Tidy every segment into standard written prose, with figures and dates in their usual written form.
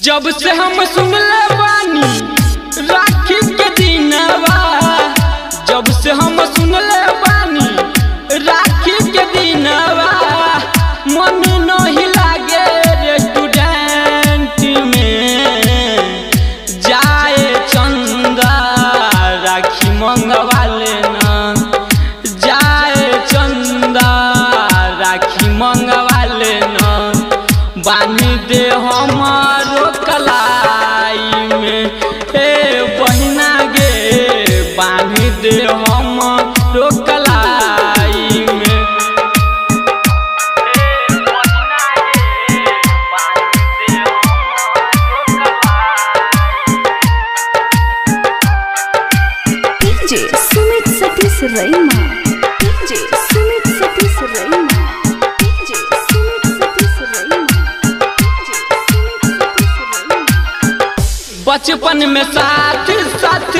जब से हम सुनले बानी राखी के दिनवा, जब से हम सुनले बानी राखी के दिनवा, मन नहीं लागे रेस्टोरेंट में जाए चंदा राखी मंगवा लेना, जाए चंदा राखी मंगवा लेना, बांध दे हमारो कलाई में ए बहिना गे, बांध दे हमारो कलाई में। DJ Sumit Satish रैमा, DJ Sumit Satish रैमा, DJ Sumit Satish रैमा, DJ Sumit Satish रैमा। बचपन में साथ साथ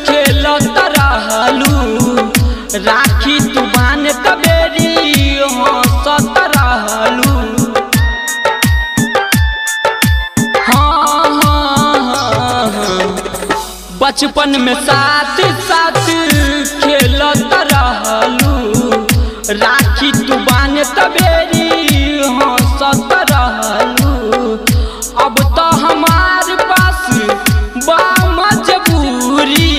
खेलत रहलू, राखी तू बान तबेरी हंसत रहलू। बचपन में साथ साथ खेलत रहलू, राखी तू बान तबेरी हंसत रहलू। अब तो हमारे पास बा मजबूरी,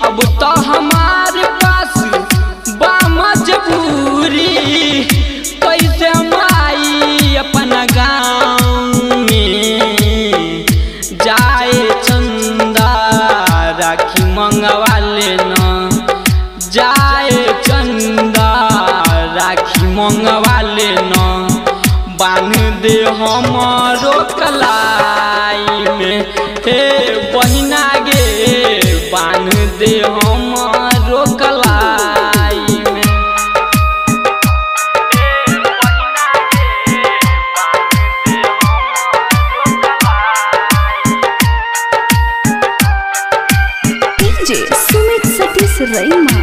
अब तो हमारे पास बा मजबूरी, कैसे हम आई अपना गाँव में जाए चंदा राखी मंगवा लेना, जाए चंदा राखी मंगवा लेना, बांध दे हमारो कलाई में हे बहिना गे, बांध दे हमारो कलाई में। डीजे सुमित सतीश रैमा,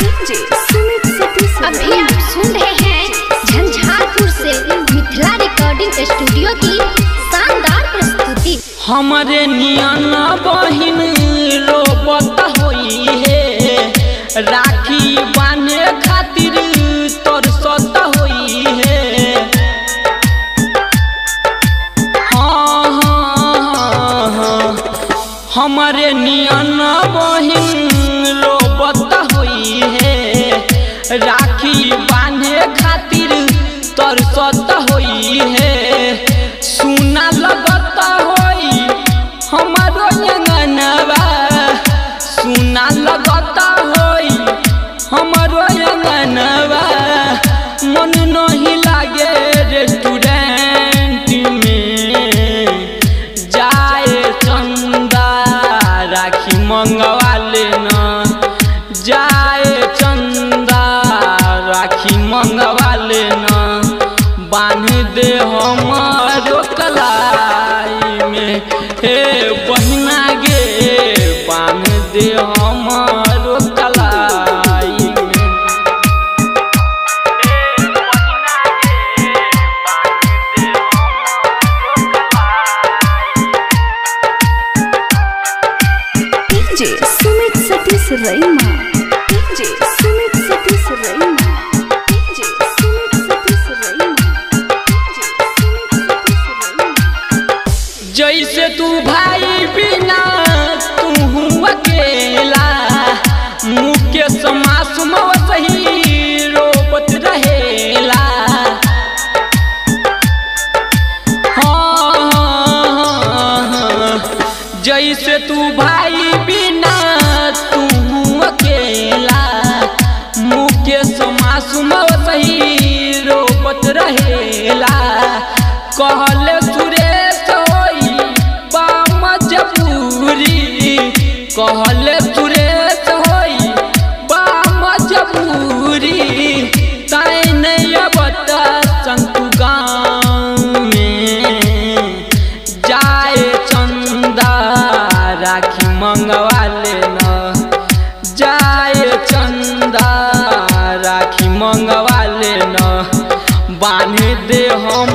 डीजे सुमित सतीश अभी रैमा। आप सुन रहे हैं झंझारपुर से मिथिला रिकॉर्डिंग स्टूडियो की शानदार प्रस्तुति। हमारे नियन बहिन रोबत होई है, राखी बांधे खातिर तरसत होई है। हाँ, हमारे नियन बहिन रोबत होई है, राखी बांधे खातिर तरसत होई है। सुना लगता होई हमारो अंगनवा, सुना लगता होई हमारो अंगनवा, मन नहीं लागे रेस्टोरेंट में जाए चंदा राखी मंगवा लेना, जाए चंदा राखी मंगवा लेना, बांध दे हमारो कलाई में हे बहिना गे, बांध दे हमारो कलाई में। DJ Sumit Satish रैमा, DJ Sumit Satish रैमा, DJ Sumit Satish रैमा, DJ Sumit Satish रैमा। जैसे तू भाई बिना तू अकेला, मुकेश मासूम सही रोबत रहेला। जैसे तू भाई बिना तू अकेला, मुकेश मासूम सही रोबत रहेला। कहले सुरेश होई बा मजबूरी, कहले सुरेश होई बा मजबूरी, ताई नहीं बता संतु गाँव में जाए चंदा राखी मंगवा लेना, जाए चंदा राखी मंगवा लेना, बांध दे हम